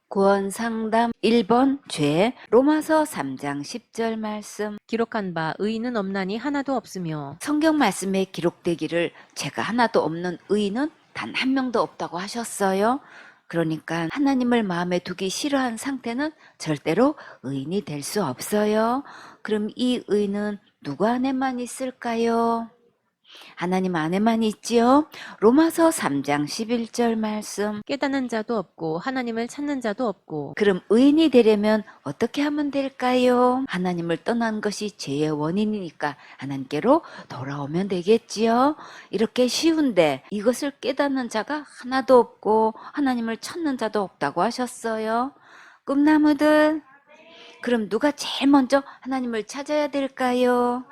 구원상담 1번 죄 로마서 3장 10절 말씀. 기록한 바 의인은 없나니 하나도 없으며 성경 말씀에 기록되기를 제가 하나도 없는 의인은 단 한 명도 없다고 하셨어요. 그러니까 하나님을 마음에 두기 싫어한 상태는 절대로 의인이 될 수 없어요. 그럼 이 의인은 누구 안에만 있을까요? 하나님 안에만 있지요. 로마서 3장 11절 말씀. 깨닫는 자도 없고 하나님을 찾는 자도 없고. 그럼 의인이 되려면 어떻게 하면 될까요? 하나님을 떠난 것이 죄의 원인이니까 하나님께로 돌아오면 되겠지요. 이렇게 쉬운데 이것을 깨닫는 자가 하나도 없고 하나님을 찾는 자도 없다고 하셨어요. 꿈나무들, 그럼 누가 제일 먼저 하나님을 찾아야 될까요?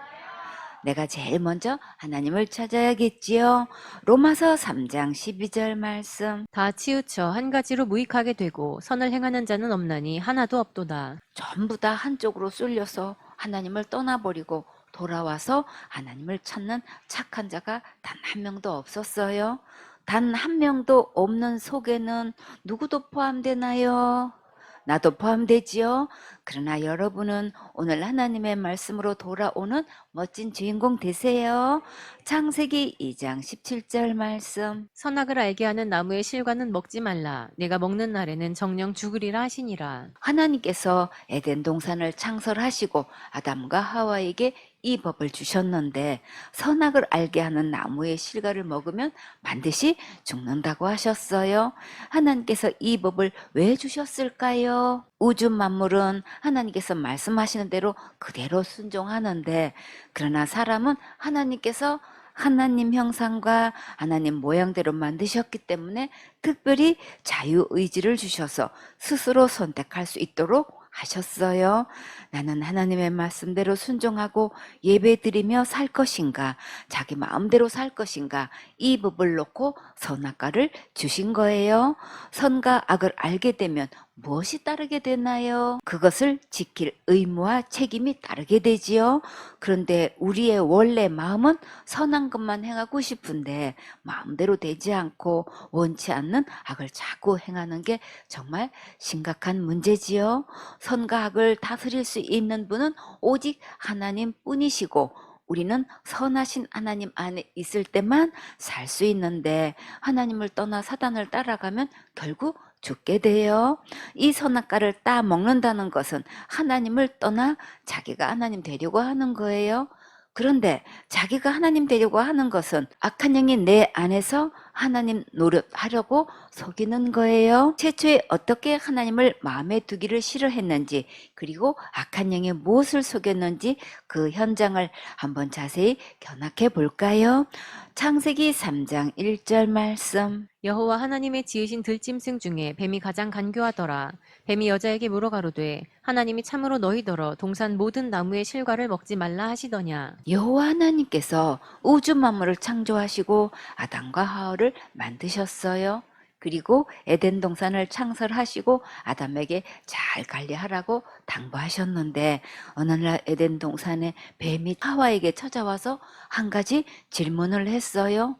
내가 제일 먼저 하나님을 찾아야겠지요. 로마서 3장 12절 말씀. 다 치우쳐 한 가지로 무익하게 되고 선을 행하는 자는 없나니 하나도 없도다. 전부 다 한쪽으로 쏠려서 하나님을 떠나버리고 돌아와서 하나님을 찾는 착한 자가 단 한 명도 없었어요. 단 한 명도 없는 속에는 누구도 포함되나요? 나도 포함되지요. 그러나 여러분은 오늘 하나님의 말씀으로 돌아오는 멋진 주인공 되세요. 창세기 2장 17절 말씀. 선악을 알게 하는 나무의 실과는 먹지 말라. 내가 먹는 날에는 정령 죽으리라 하시니라. 하나님께서 에덴 동산을 창설하시고 아담과 하와에게 이 법을 주셨는데 선악을 알게 하는 나무의 실과를 먹으면 반드시 죽는다고 하셨어요. 하나님께서 이 법을 왜 주셨을까요? 우주 만물은 하나님께서 말씀하시는 대로 그대로 순종하는데 그러나 사람은 하나님께서 하나님 형상과 하나님 모양대로 만드셨기 때문에 특별히 자유의지를 주셔서 스스로 선택할 수 있도록 하셨어요. 나는 하나님의 말씀대로 순종하고 예배드리며 살 것인가, 자기 마음대로 살 것인가, 이 법을 놓고 선악과를 주신 거예요. 선과 악을 알게 되면 무엇이 따르게 되나요? 그것을 지킬 의무와 책임이 따르게 되지요. 그런데 우리의 원래 마음은 선한 것만 행하고 싶은데 마음대로 되지 않고 원치 않는 악을 자꾸 행하는 게 정말 심각한 문제지요. 선과 악을 다스릴 수 있는 분은 오직 하나님 뿐이시고 우리는 선하신 하나님 안에 있을 때만 살 수 있는데 하나님을 떠나 사단을 따라가면 결국 죽게 돼요. 이 선악과를 따먹는다는 것은 하나님을 떠나 자기가 하나님 되려고 하는 거예요. 그런데 자기가 하나님 되려고 하는 것은 악한 영이 내 안에서 하나님 노릇하려고 속이는 거예요. 최초에 어떻게 하나님을 마음에 두기를 싫어했는지 그리고 악한 영이 무엇을 속였는지 그 현장을 한번 자세히 견학해 볼까요? 창세기 3장 1절 말씀. 여호와 하나님의 지으신 들짐승 중에 뱀이 가장 간교하더라. 뱀이 여자에게 물어가로되 하나님이 참으로 너희더러 동산 모든 나무의 실과를 먹지 말라 하시더냐. 여호와 하나님께서 우주 만물을 창조하시고 아담과 하와를 만드셨어요. 그리고 에덴 동산을 창설하시고 아담에게 잘 관리하라고 당부하셨는데 어느 날 에덴 동산에 뱀이 하와에게 찾아와서 한 가지 질문을 했어요.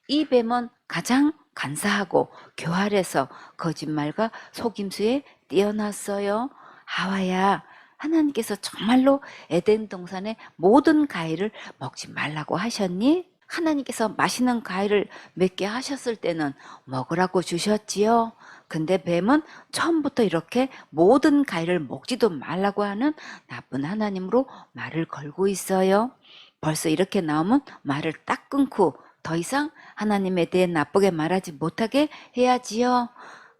이 뱀은 가장 간사하고 교활해서 거짓말과 속임수에 뛰어났어요. 하와야, 하나님께서 정말로 에덴 동산의 모든 과일을 먹지 말라고 하셨니? 하나님께서 맛있는 과일을 몇 개 하셨을 때는 먹으라고 주셨지요. 근데 뱀은 처음부터 이렇게 모든 과일을 먹지도 말라고 하는 나쁜 하나님으로 말을 걸고 있어요. 벌써 이렇게 나오면 말을 딱 끊고 더 이상 하나님에 대해 나쁘게 말하지 못하게 해야지요.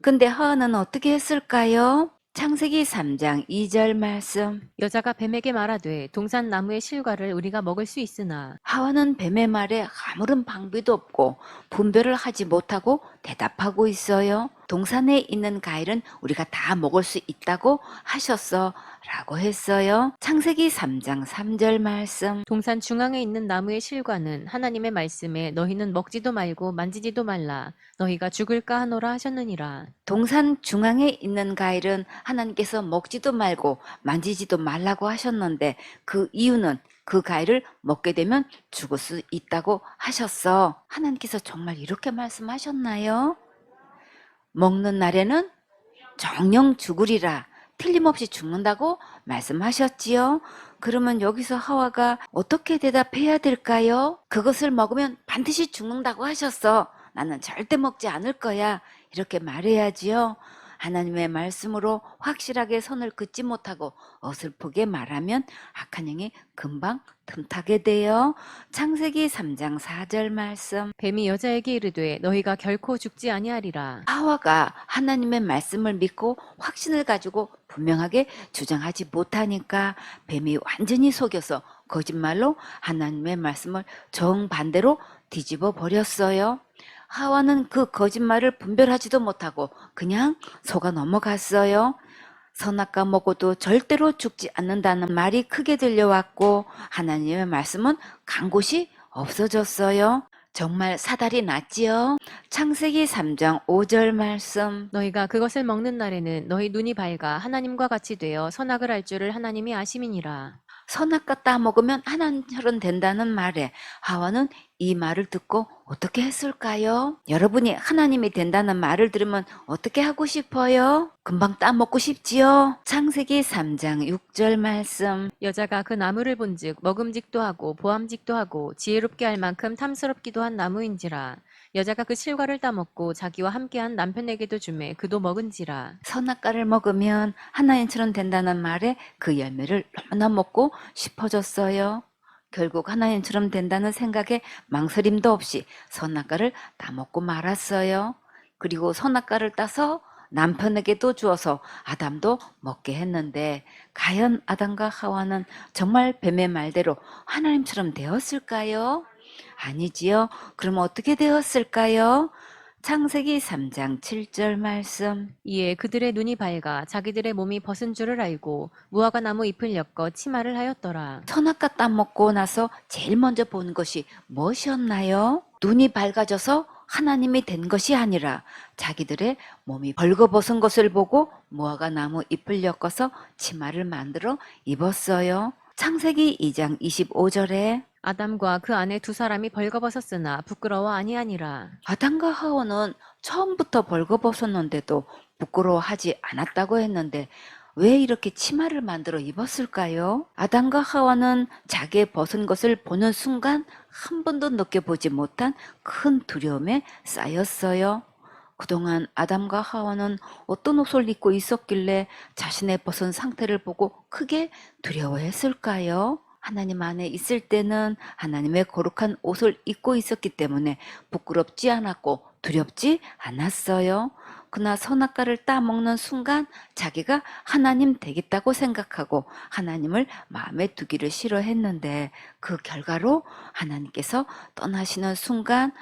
근데 하와는 어떻게 했을까요? 창세기 3장 2절 말씀. 여자가 뱀에게 말하되 동산 나무의 실과를 우리가 먹을 수 있으나. 하와는 뱀의 말에 아무런 방비도 없고 분별을 하지 못하고 대답하고 있어요. 동산에 있는 과일은 우리가 다 먹을 수 있다고 하셨어 라고 했어요. 창세기 3장 3절 말씀. 동산 중앙에 있는 나무의 실과는 하나님의 말씀에 너희는 먹지도 말고 만지지도 말라. 너희가 죽을까 하노라 하셨느니라. 동산 중앙에 있는 과일은 하나님께서 먹지도 말고 만지지도 말라고 하셨는데 그 이유는 그 과일을 먹게 되면 죽을 수 있다고 하셨어. 하나님께서 정말 이렇게 말씀하셨나요? 먹는 날에는 정령 죽으리라. 틀림없이 죽는다고 말씀하셨지요. 그러면 여기서 하와가 어떻게 대답해야 될까요? 그것을 먹으면 반드시 죽는다고 하셨어. 나는 절대 먹지 않을 거야. 이렇게 말해야지요. 하나님의 말씀으로 확실하게 선을 긋지 못하고 어설프게 말하면 악한 영이 금방 틈타게 돼요. 창세기 3장 4절 말씀. 뱀이 여자에게 이르되 너희가 결코 죽지 아니하리라. 하와가 하나님의 말씀을 믿고 확신을 가지고 분명하게 주장하지 못하니까 뱀이 완전히 속여서 거짓말로 하나님의 말씀을 정반대로 뒤집어 버렸어요. 하와는 그 거짓말을 분별하지도 못하고 그냥 속아 넘어갔어요. 선악과 먹어도 절대로 죽지 않는다는 말이 크게 들려왔고 하나님의 말씀은 간 곳이 없어졌어요. 정말 사달이 났지요. 창세기 3장 5절 말씀. 너희가 그것을 먹는 날에는 너희 눈이 밝아 하나님과 같이 되어 선악을 알 줄을 하나님이 아심이니라. 선악과 따먹으면 하나님처럼 된다는 말에 하와는 이 말을 듣고 어떻게 했을까요? 여러분이 하나님이 된다는 말을 들으면 어떻게 하고 싶어요? 금방 따먹고 싶지요? 창세기 3장 6절 말씀. 여자가 그 나무를 본즉 먹음직도 하고 보암직도 하고 지혜롭게 할 만큼 탐스럽기도 한 나무인지라. 여자가 그 실과를 따먹고 자기와 함께한 남편에게도 주매 그도 먹은지라. 선악과를 먹으면 하나님처럼 된다는 말에 그 열매를 너무나 먹고 싶어졌어요. 결국 하나님처럼 된다는 생각에 망설임도 없이 선악과를 따먹고 말았어요. 그리고 선악과를 따서 남편에게도 주어서 아담도 먹게 했는데 과연 아담과 하와는 정말 뱀의 말대로 하나님처럼 되었을까요? 아니지요. 그럼 어떻게 되었을까요? 창세기 3장 7절 말씀. 이에 그들의 눈이 밝아 자기들의 몸이 벗은 줄을 알고 무화과 나무 잎을 엮어 치마를 하였더라. 선악과 따먹고 나서 제일 먼저 본 것이 무엇이었나요? 눈이 밝아져서 하나님이 된 것이 아니라 자기들의 몸이 벌거벗은 것을 보고 무화과 나무 잎을 엮어서 치마를 만들어 입었어요. 창세기 2장 25절에 아담과 그 아내 두 사람이 벌거벗었으나 부끄러워 아니하니라. 아담과 하와는 처음부터 벌거벗었는데도 부끄러워하지 않았다고 했는데 왜 이렇게 치마를 만들어 입었을까요? 아담과 하와는 자기의 벗은 것을 보는 순간 한 번도 느껴보지 못한 큰 두려움에 쌓였어요. 그동안 아담과 하와는 어떤 옷을 입고 있었길래 자신의 벗은 상태를 보고 크게 두려워했을까요? 하나님 안에 있을 때는 하나님의 거룩한 옷을 입고 있었기 때문에 부끄럽지 않았고 두렵지 않았어요. 그러나 선악과를 따먹는 순간 자기가 하나님 되겠다고 생각하고 하나님을 마음에 두기를 싫어했는데 그 결과로 하나님께서 떠나시는 순간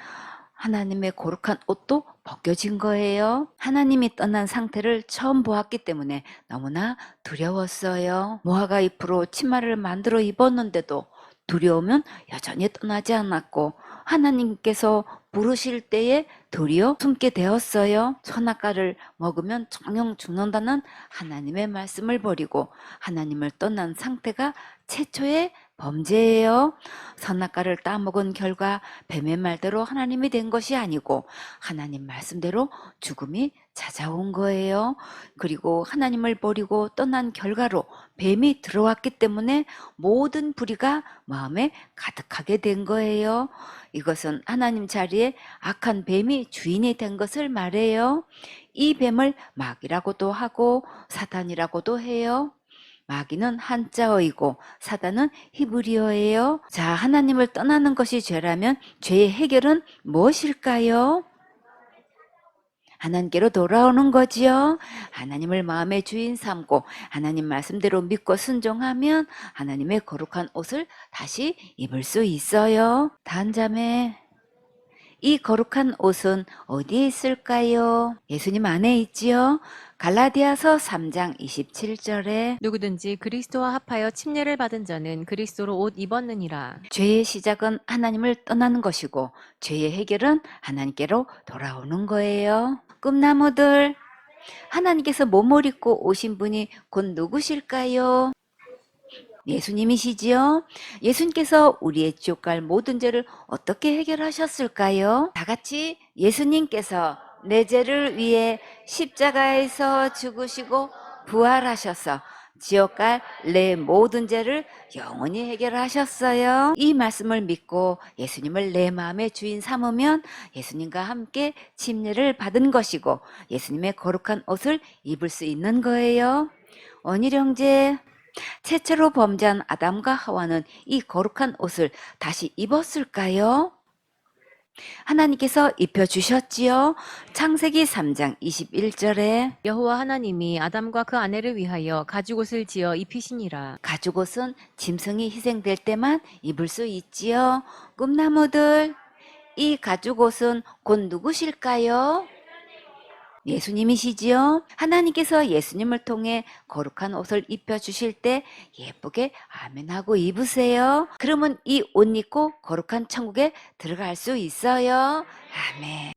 하나님의 거룩한 옷도 벗겨진 거예요. 하나님이 떠난 상태를 처음 보았기 때문에 너무나 두려웠어요. 무화과 잎으로 치마를 만들어 입었는데도 두려우면 여전히 떠나지 않았고 하나님께서 부르실 때에 도리어 숨게 되었어요. 선악과를 먹으면 정령 죽는다는 하나님의 말씀을 버리고 하나님을 떠난 상태가 최초의 범죄예요. 선악과를 따먹은 결과 뱀의 말대로 하나님이 된 것이 아니고 하나님 말씀대로 죽음이 찾아온 거예요. 그리고 하나님을 버리고 떠난 결과로 뱀이 들어왔기 때문에 모든 불의가 마음에 가득하게 된 거예요. 이것은 하나님 자리에 악한 뱀이 주인이 된 것을 말해요. 이 뱀을 마귀라고도 하고 사탄이라고도 해요. 마귀는 한자어이고 사단은 히브리어예요. 자, 하나님을 떠나는 것이 죄라면 죄의 해결은 무엇일까요? 하나님께로 돌아오는 거지요. 하나님을 마음의 주인 삼고 하나님 말씀대로 믿고 순종하면 하나님의 거룩한 옷을 다시 입을 수 있어요. 단자매, 이 거룩한 옷은 어디에 있을까요? 예수님 안에 있지요. 갈라디아서 3장 27절에 누구든지 그리스도와 합하여 침례를 받은 자는 그리스도로 옷 입었느니라. 죄의 시작은 하나님을 떠나는 것이고 죄의 해결은 하나님께로 돌아오는 거예요. 꿈나무들, 하나님께서 몸을 입고 오신 분이 곧 누구실까요? 예수님이시지요. 예수님께서 우리의 지옥 갈 모든 죄를 어떻게 해결하셨을까요? 다 같이 예수님께서 내 죄를 위해 십자가에서 죽으시고 부활하셔서 지옥 갈 내 모든 죄를 영원히 해결하셨어요. 이 말씀을 믿고 예수님을 내 마음의 주인 삼으면 예수님과 함께 침례를 받은 것이고 예수님의 거룩한 옷을 입을 수 있는 거예요. 원일 형제, 최초로 범죄한 아담과 하와는 이 거룩한 옷을 다시 입었을까요? 하나님께서 입혀주셨지요. 창세기 3장 21절에 여호와 하나님이 아담과 그 아내를 위하여 가죽옷을 지어 입히시니라. 가죽옷은 짐승이 희생될 때만 입을 수 있지요. 꿈나무들, 이 가죽옷은 곧 누구실까요? 예수님이시지요. 하나님께서 예수님을 통해 거룩한 옷을 입혀주실 때 예쁘게 아멘하고 입으세요. 그러면 이 옷 입고 거룩한 천국에 들어갈 수 있어요. 아멘.